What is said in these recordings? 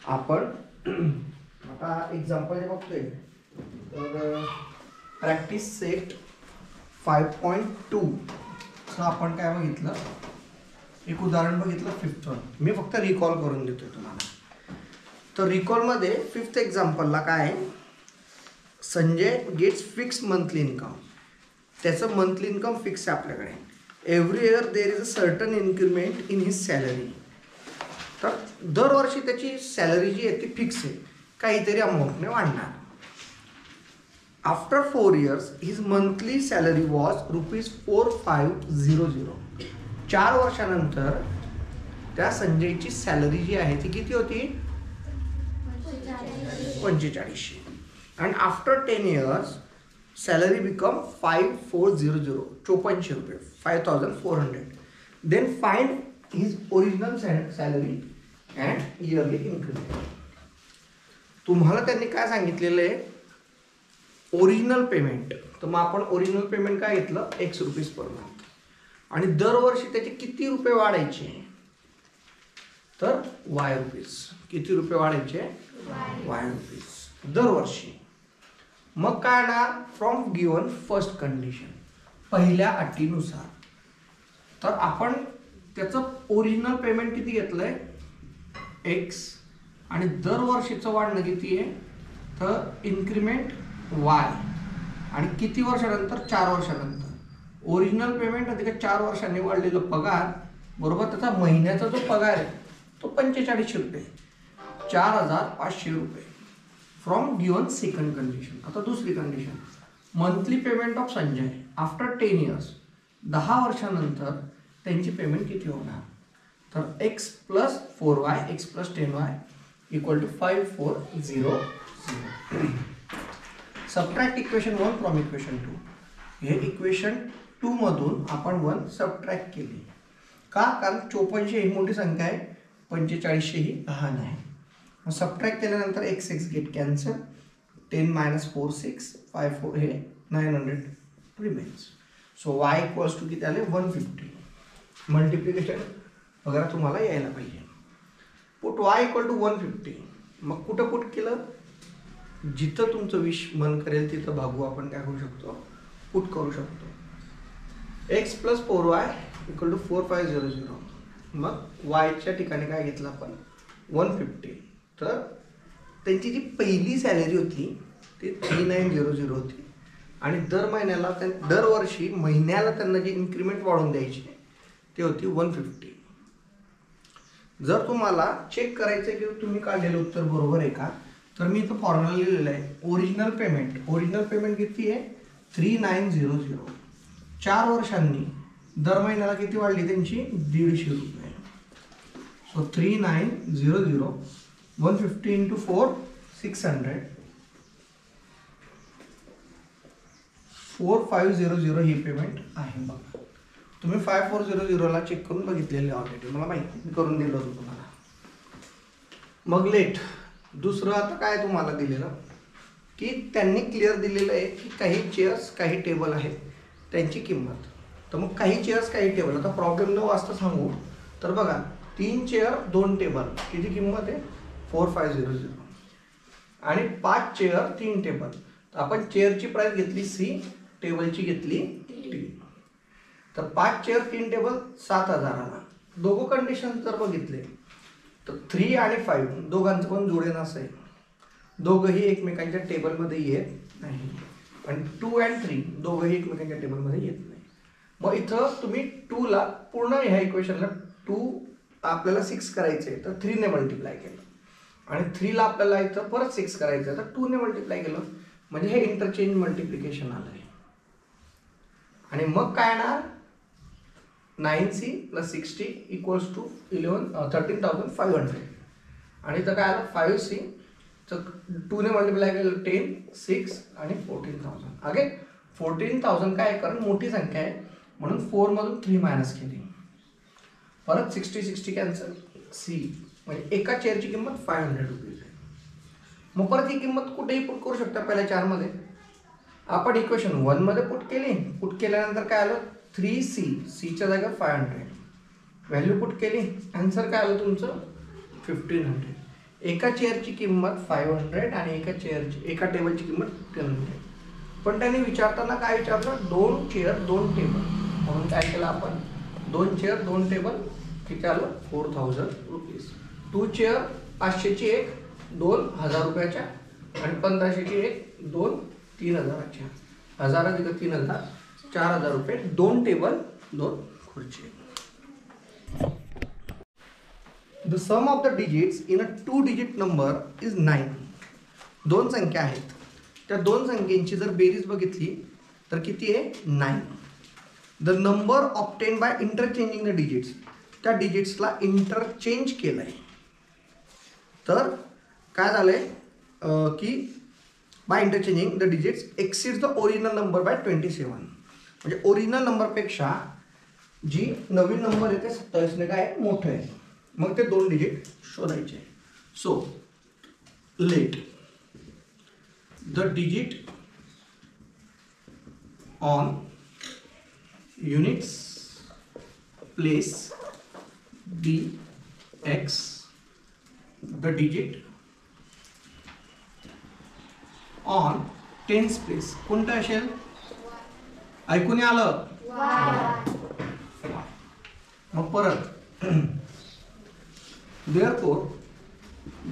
आपण आता एक्झाम्पल जे बघतोय तर प्रॅक्टिस सेट 5.2 चं आपण काय बघितलं, एक उदाहरण बघितलं 5th वन. मी फक्त रिकॉल करून देतोय तुम्हाला. तर रिकॉलमध्ये 5th एक्झाम्पलला काय आहे, Sanjay gets fix monthly income. त्याचं मंथली इन्कम फिक्स आहे आपल्याकडे. Every year there is a certain increment in his salary. तर दरवर्षी त्याची सॅलरी जी आहे ती फिक्स आहे, काहीतरी अमाऊंटने वाढणार. After 4 years his monthly salary was ₹4500. 4 वर्षानंतर त्या संजयची सॅलरी जी आहे ती किती होती, 4500. And after 10 years salary become 5400, 5400 रुपये, 5400. Then find his original salary and yearly increment. तुम्हाला त्यांनी काय सांगितलेलं आहे, ओरिजिनल पेमेंट. तर मग आपण ओरिजिनल पेमेंट काय घेतलं, ₹X पर मंथ. आणि दरवर्षी त्याचे किती रुपये वाढायचे, तर Y. किती रुपये वाढायचे, Y दरवर्षी. मग काय येणार, फ्रॉम गिवन फर्स्ट कंडिशन, पहिल्या अटीनुसार. तर आपण त्याचं ओरिजिनल पेमेंट किती घेतलंय, X, आणि दरवर्षीचं वाढणं किती आहे, तर इन्क्रीमेंट Y. आणि किती वर्षानंतर, 4 वर्षानंतर. ओरिजिनल पेमेंट अधिक 4 वर्षांनी वाढलेलं पगार बरोबर त्याचा महिन्याचा जो पगार आहे तो 4500 रुपये, 4500 रुपये. From given second condition. आता दुसरी condition, monthly payment of Sanjay after 10 years, 10 वर्षानंतर त्यांची पेमेंट किती होणार, तर X + 4Y, X + 10Y = 5400. Subtract equation 1 from equation 2. हे इक्वेशन 2 मधून आपण 1 सबट्रॅक्ट केली. का, कारण 5400 ही मोठी संख्या आहे, 4500 ही लहान आहे. मग सबट्रॅक्ट केल्यानंतर x गेट कॅन्सल, 10 - 4 6, 5 4 हे 900 रिमेन्स. सो y = किती आले, 150. मल्टिप्लिकेशन वगैरे तुम्हाला यायला पाहिजे. Put y = 150. मग कुठं पुट केलं, जिथं तुमचं विश मन करेल तिथं भागू आपण काय करू शकतो, पुट करू शकतो. X + 4Y = 4500. मग वायच्या ठिकाणी काय घेतलं आपण, 150. तर त्यांची जी पहिली सॅलरी होती ती 3900 होती. आणि दर महिन्याला दरवर्षी महिन्याला त्यांना जी इन्क्रीमेंट वाढवून द्यायची ती होती 150. जर तुम्हाला चेक करायचं आहे की तुम्ही काढलेलं उत्तर बरोबर आहे का, तर मी इथं फॉर्म्युला लिहिलेला आहे. ओरिजिनल पेमेंट किती आहे, 3900. 4 वर्षांनी दर महिन्याला किती वाढली त्यांची, 150 रुपये. सो 3900, 150 × 4 600, 4500 ही पेमेंट आहे. बघा तुम्ही 5400ला चेक करून बघितलेले ऑलरेडी, मला माहिती, मी करून दिलं होतं तुम्हाला. मग लेट दुसरं आता काय तुम्हाला दिलेलं की त्यांनी क्लिअर दिलेलं आहे की काही चेअर्स काही टेबल आहेत त्यांची किंमत. तर मग काही चेअर्स काही टेबल, आता प्रॉब्लेम न वाचता सांगू तर बघा, 3 चेअर 2 टेबल किती किंमत आहे, 4500. आणि 5 चेअर 3 टेबल. तर आपण चेअरची प्राइस घेतली C, टेबलची घेतली T. तर 5 चेअर 3 टेबल 7000ला. दोघं कंडिशन जर बघितले तर 3 आणि 5 दोघांचं पण जुळेनाच आहे, दोघंही एकमेकांच्या टेबलमध्ये येत नाही. आणि 2 आणि 3 दोघंही एकमेकांच्या टेबलमध्ये येत नाही. मग इथं तुम्ही 2ला पूर्ण ह्या इक्वेशनला 2 आपल्याला 6 करायचं आहे तर 3ने मल्टिप्लाय केलं, आणि 3ला आपल्याला इथं परत 6 करायचं आहे तर 2ने मल्टिप्लाय केलं, म्हणजे हे इंटरचेंज मल्टिप्लिकेशन आलं आहे. आणि मग काय येणार, 9C + 60 = 13,500. आणि इथं काय आलं, 5C, तर 2ने मल्टिप्लाय केलं 10, 6 आणि 14,000. अगेन 14,000 काय, कारण मोठी संख्या आहे म्हणून 4 मधून 3 मायनस केली, परत 60 कॅन्सल, C, म्हणजे एका चेअरची किंमत 500 रुपीज आहे. मग परत ही किंमत कुठेही पुट करू शकता. पहिल्या 4 मध्ये आपण इक्वेशन 1 मध्ये पुट केली, पुट केल्यानंतर काय आलं, 3C च्या जागा 500 व्हॅल्यू पुट केली, आन्सर काय आलं तुमचं 1500. एका चेअरची किंमत 500 आणि एका टेबलची किंमत 1000. पण त्यांनी विचारताना काय विचारलं, 2 चेअर 2 टेबल, म्हणून काय केलं आपण, 2 चेअर 2 टेबल किती आलं, 4000 रुपीज. 2 चेअर 500ची एक 2000 रुपयाच्या, आणि 1500ची एक 3000च्या. 1000 अधिक 3000 4000 रुपये. 2 टेबल 2 खुर्ची. The sum of the digits in a 2-digit number is 9. 2 संख्या आहेत, त्या 2 संख्येची जर बेरीज बघितली तर किती आहे, 9. The number obtained by interchanging the digits, त्या डिजिट्सला इंटरचेंज केलंय. तर काय झालंय की by interchanging the digits exceeds the original number by 27. म्हणजे ओरिजिनल नंबरपेक्षा जी नवीन नंबर आहे ते 27ने काय मोठं आहे. मग ते 2 डिजिट शोधायचे. So let the digit on units place be x, the digit on tens place कोणतं असेल, ऐकून आलं. मग परत therefore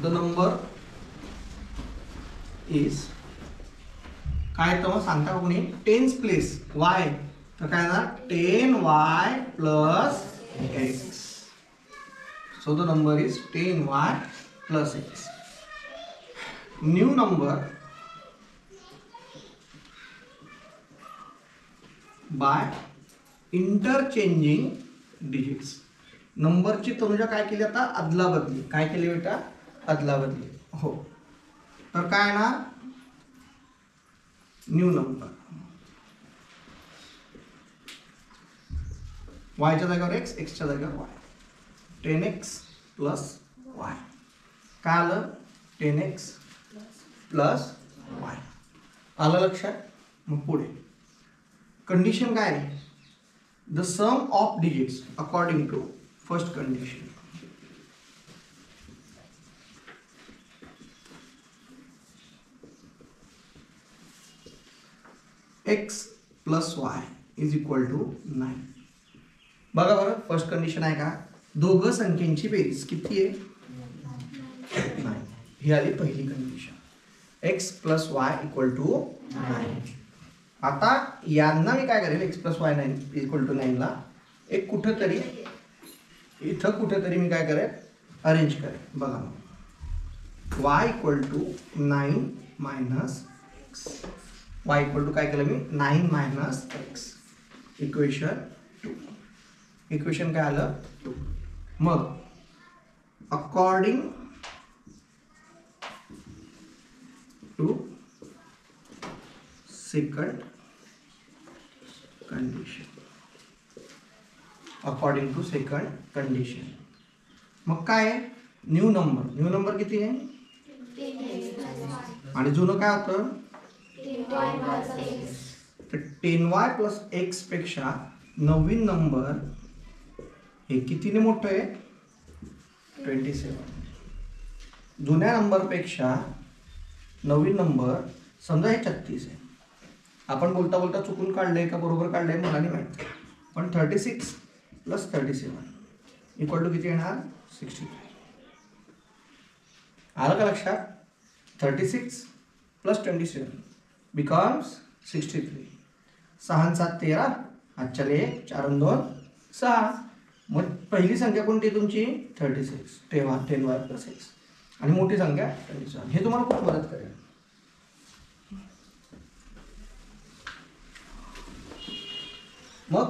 the number is काय तर मग सांगता कोणी, टेन्स प्लेस y, तर काय ना 10y plus x. so the number is 10y plus x. new number by interchanging digits. नंबरची तनुजा काय केली आता, अदला बदली. काय केली बेटा, अदला बदली. हो, तर काय ना, न्यू नंबर वायच्या जागेवर एक्स, एक्सच्या जागेवर वाय. 10x plus Y. काय आलं, 10x प्लस वाय. आलं लक्षात. मग पुढे कंडिशन काय आहे, the sum of digits according to first condition. X plus y is equal to 9. बघा बरं, फर्स्ट कंडिशन आहे का, दोघं संख्येची बेरीज किती आहे, 9. ही आली पहिली condition. X plus y equal to 9. आता यांना मी काय करेल, x plus y 9 equal to 9 ला एक कुठेतरी इथं कुठेतरी मी काय करेल, अरेंज करेल. बघा मग y equal to 9 minus x. Y equal to काय केलं मी, 9 मायनस एक्स. इक्वेशन 2. इक्वेशन काय आलं, 2. मग according to second condition. According to second condition. मग काय, न्यू नंबर किती आहे, आणि जुनं काय होतं, तर 10y प्लस एक्स पेक्षा नवीन नंबर हे कितीने मोठं आहे, 27. जुन्या नंबरपेक्षा नवीन नंबर समजा हे 36 आहे. आपण बोलता बोलता चुकून काढलंय का बरोबर काढलंय मला नाही माहिती, पण 36 प्लस 37 इक्वल टू किती येणार, 63. आलं का लक्षात. 36 प्लस 27 बिकम्स 63. 6 7 13, आजच्याला 1 4 2 6. मग पहिली संख्या कोणती तुमची, 36. तेव्हा 10y प्लस एक्स, आणि मोठी संख्या 27. हे तुम्हाला खूप मदत करेल. मग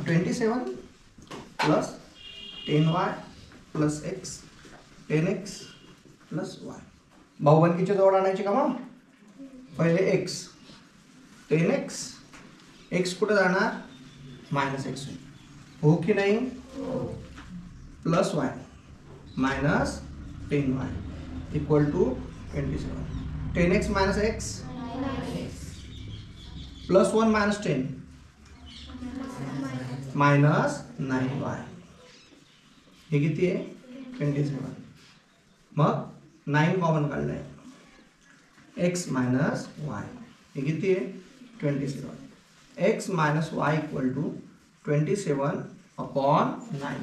27 plus 10y plus X, 10x plus Y. भाऊबंदकीच्या जवळ आणायची का मग, पहिले एक्स, 10x, एक्स कुठे जाणार, मायनस एक्स हो की नाही, plus y minus 10y equal to 27. 10x minus x plus 1 minus 10 minus 9y. हे किती आहे, 27. मग 9 कॉमन काढलं आहे, एक्स मायनस वाय हे किती आहे 27. X minus y equal to 27/9.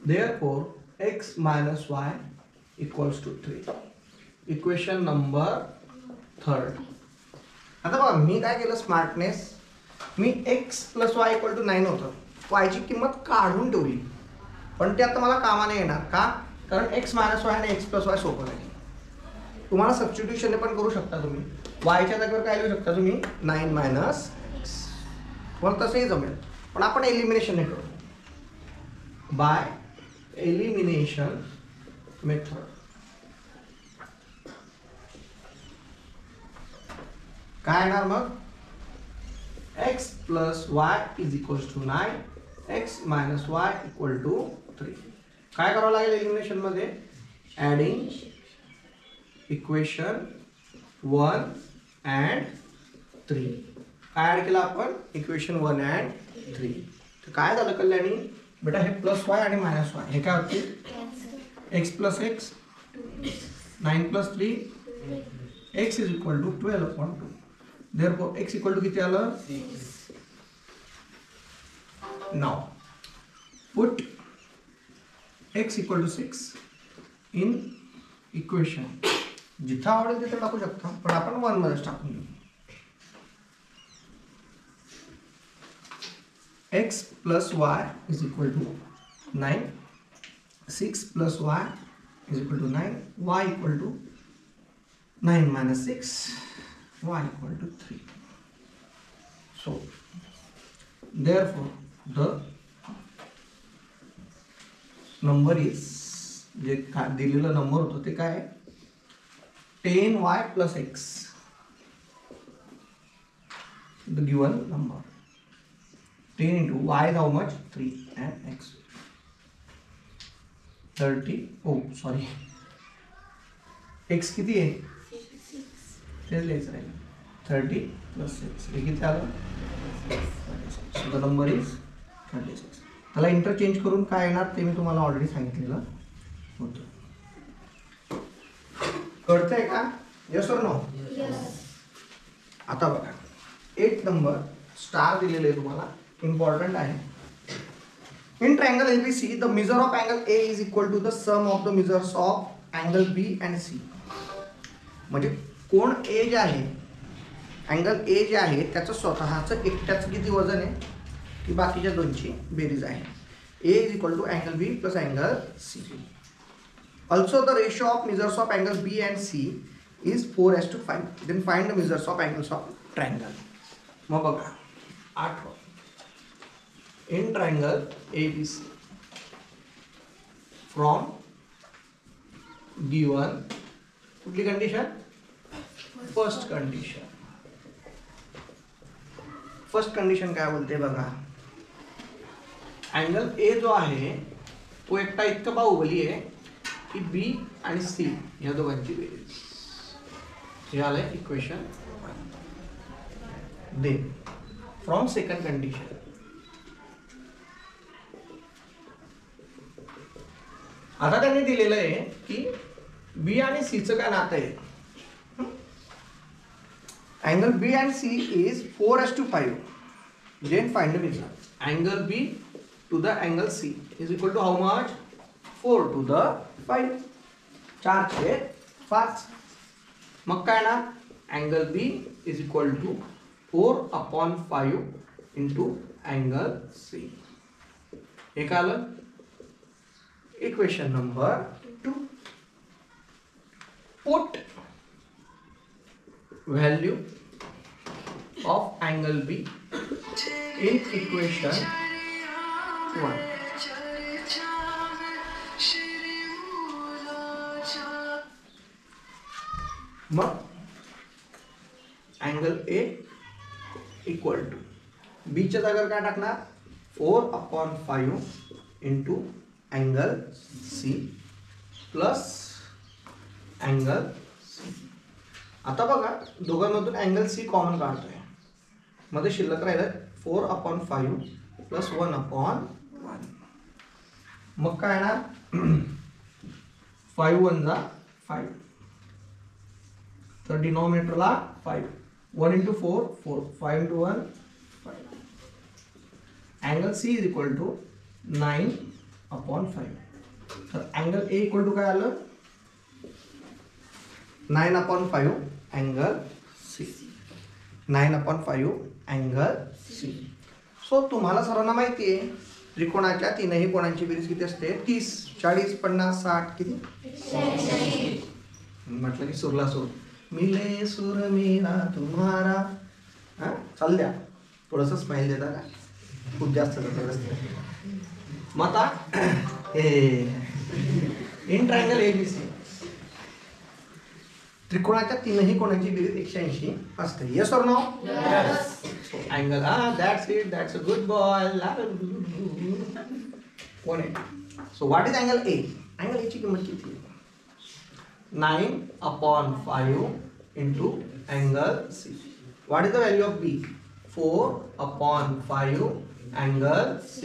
Therefore x minus y equals to 3. Equation number 3. आता बघा मी काय केलं स्मार्टनेस, मी x plus y equal to 9 होतं, वायची किंमत काढून ठेवली, पण ते आता मला कामाने येणार का, कारण x मायनस वाय आणि x प्लस वाय सोपं आहे. तुम्हाला सबस्टिट्यूशन पण करू शकता तुम्ही, वायच्या जागेवर काय लिहू शकता तुम्ही 9 मायनस x, तुम्हाला तसंही जमेल, पण आपण एलिमिनेशन नाही करू बाय एलिमिनेशन मेथड. काय येणार मग x plus y is equals to 9, x minus y equal to 3. काय करावं लागेल एलिमिनेशन मध्ये, ॲडिंग इक्वेशन 1 and 3. काय ॲड केलं आपण इक्वेशन 1 and 3. तर काय झालं कल्याणी बेटा, हे प्लस वाय आणि मायनस वाय हे काय होते, x plus x 9 plus 3 x is equal to 12/2. Therefore x equal to किती आलं 6. Now put x equal to 6 in equation, जिथं आवडेल तिथे टाकू शकता, पण आपण 1 मध्येच टाकून घेऊ. x plus y is equal to 9, 6 plus y is equal to 9, y equal to 9 minus 6, y equal to 3. So therefore the number is, जे दिलेला नंबर होतो ते काय आहे 10y plus x, the given number. 10 into y is how much 3 and x 30. Oh sorry, x किती आहे 6, तेच लिहायचं राहील 30 plus 6 हे किती आलं 36. So the number is 36. त्याला इंटरचेंज करून काय येणार ते मी तुम्हाला ऑलरेडी सांगितलेलं होतं. कळतंय का, यस और नो? आता बघा 8 नंबर स्टार दिलेले आहे तुम्हाला, इम्पॉर्टंट आहे. In triangle ABC the measure of angle A is equal to the sum of the measures of angle B and C. म्हणजे कोण A जे आहे, अँगल A जे आहे त्याचं स्वतःचं एकट्याचं किती वजन आहे की बाकीच्या दोनची बेरीज आहे. A is equal to angle B plus angle C. Also the ratio of measures of angle B and C is 4:5. Then find the measures of angles of triangle. मग बघा 8 in triangle ABC from given कुठली condition, first condition. First condition काय बोलते बघा, angle A जो आहे तो एकटा इतका बाहुबली आहे की B आणि C या दोघांची बेरीज. हे आलंय equation 1. Then from second condition, आता त्यांनी दिलेलं आहे की B आणि C चं काय नातं आहे. Angle B and C is 4:5. Then find the measure. Angle B to the angle C is equal to how much? 4 to the 5. 4/5. मग काय ना, angle B is equal to 4/5 into angle C. हे काय आलं equation number 2. Put value of angle B in equation 1. मग angle A equal to B च्या जागेवर काय टाकणार 4/5 into angle C plus angle C. आता बघा दोघांमधून अँगल C कॉमन काढतोय, मध्ये शिल्लक राहिलं 4/5 प्लस 1/1. मग काय येणार 5 1 जा 5, तर डिनॉमिनेटरला 5, 1 into 4 4, 5 into 1 5. Angle C is equal to 9/5. तर अँगल A इक्वल टू काय आलं 9/5 angle C, 9/5 angle C. So तुम्हाला सर्वांना माहिती आहे त्रिकोणाच्या तीनही कोणांची बेरीज किती असते 30, 40, 50, 60 किती म्हटलं की सुरला सूर मिले सूर मेरा तुम्हारा. हा चाल द्या थोडंसं स्माईल देता का खूप जास्त मग आता हे इन ट्रायंगल ABC त्रिकोणाच्या तीनही कोणाची बेरीज 180 असते. Yes or no? So angle that's it, that's a good boy. 180. So what is angle A? Angle A ची किंमत किती आहे 9/5 into angle C. What is the value of B? 4/5 angle C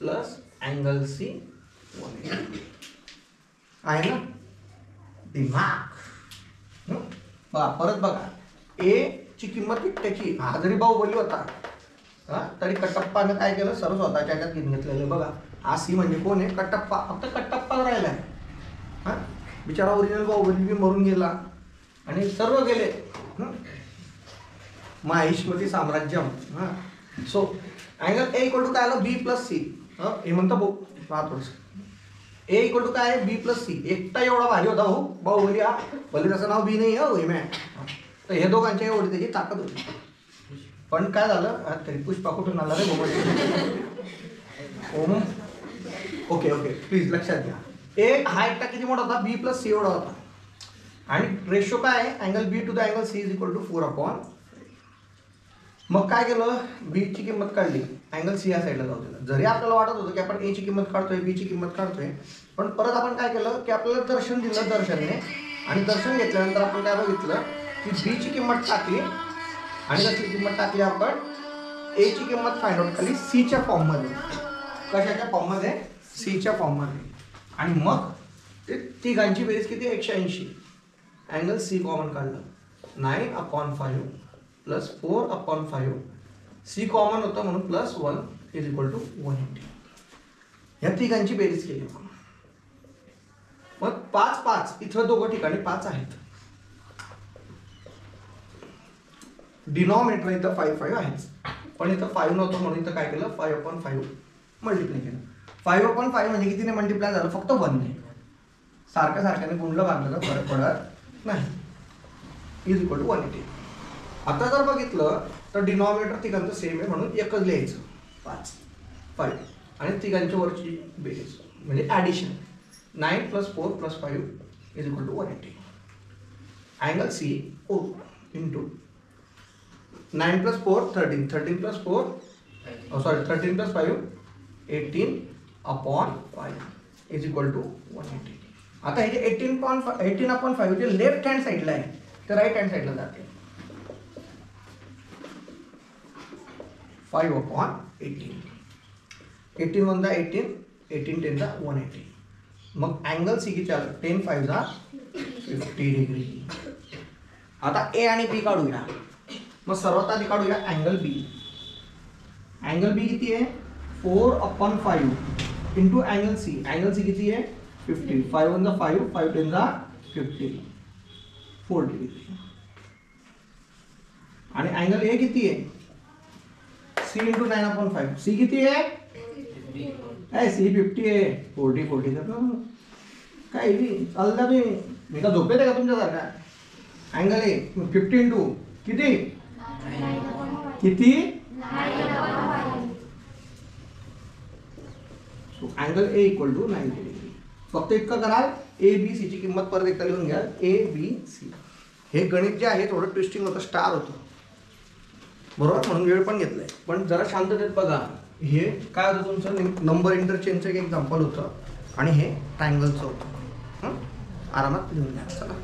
plus angle C 180. आहे ना दिमाग. बघा परत बघा A ची किंमत त्याची हा जरी बाहुबली होता तरी कटप्पाने काय केलं सर्व स्वतःच्या ह्याच्यात घेतलेलं. बघा हा C म्हणजे कोण आहे कटप्पा, फक्त कटप्पा राहिलाय. हा बिचारा ओरिजिनल बाहुबली बी मरून गेला आणि सर्व गेले Mahishmati Samrajyam. So angle A equal to काय आलं B प्लस C. हे म्हणतो भाऊ पहा थोडंसं A इक्वल टू काय आहे B प्लस C. एकटा एवढा भारी होता भाऊ बाहुबली हा, भले त्याचं नाव B नाही हो मॅ. तर हे दोघांच्या एवढी त्याची ताकद होती. पण काय झालं तरी पुष्पा कुठून आला रे ओम. ओके ओके प्लीज लक्षात घ्या A हा एकटा किती मोठा होता B प्लस C एवढा होता आणि रेशो काय आहे angle B to the angle C is equal to 4/. मग काय केलं B ची किंमत काढली अँगल C या साईडला जाऊ दिला. जरी आपल्याला वाटत होतं की आपण A ची किंमत काढतोय B ची किंमत काढतोय पण परत आपण काय केलं की आपल्याला दर्शन दिलं दर्शनने आणि दर्शन घेतल्यानंतर आपण काय बघितलं की B ची किंमत टाकली आणि त्याची किंमत टाकली आपण A ची किंमत फाइंड आउट केली C च्या फॉर्ममध्ये. कशाच्या फॉर्ममध्ये C च्या फॉर्ममध्ये. आणि मग ते तिघांची बेरीज किती 180. अँगल C कॉमन काढलं 9/5 प्लस 4/5. C कॉमन होतं म्हणून प्लस 1 इज इक्वल टू 180. या तिघांची बेरीज केली. मग 5 5 इथं दोघं ठिकाणी 5 आहेत. डिनॉमिनेटर इथं 5 5 आहेच पण इथं 5 नव्हतं म्हणून इथं काय केलं 5/5 मल्टिप्लाय केलं. 5/5 म्हणजे कितीने मल्टिप्लाय झालं फक्त 1 ने. सारख्या सारख्याने गुणलं बांधलं तर फरक पडत नाही. Is equal to 180. आता जर बघितलं तर डिनॉमिनेटर तिघांचं सेम आहे म्हणून एकच लिहायचं 5 5 आणि तिघांच्या वरची बेरीज म्हणजे addition 9 + 4 + 5 is equal to 180. Angle C O into 9 + 4 13, 13 + 4 13 + 5 18/5 is equal to 180. आता हे जे 18/5 जे लेफ्ट हँड साईडला आहे ते राईट हँड साईडला जाते 5/18. 18 1 जा 18, 18 10 जा 180. मग अँगल C किती आलं 10 5 जा 50 डिग्री. आता A आणि B काढूया. मग सर्वात आधी काढूया अँगल B. अँगल B किती आहे 4/5 into angle C. Angle C किती आहे 50. 5 1 जा 5, 5 10 जा 50, 4 डिग्री. आणि अँगल A किती आहे C इंटू 9/5. C किती आहे C 50 आहे 40 40 काय चाललं तुम्ही मी का झोपेत आहे का तुमच्यासारखा. अँगल A 50 इंटू किती किती so angle A equal to 90 degree. फक्त इतकं कराल ABC ची किंमत परत एकदा लिहून घ्या ABC. हे गणित जे आहे थोडं ट्विस्टिंग होतं स्टार होतं बरोबर म्हणून वेळ पण घेतलाय पण जरा शांततेत बघा. हे काय होतं तुमचं नंबर इंटरचेंजचं एक एक्झाम्पल होतं आणि हे ट्रायंगलचं होतं. आरामात लिहून घ्या. चला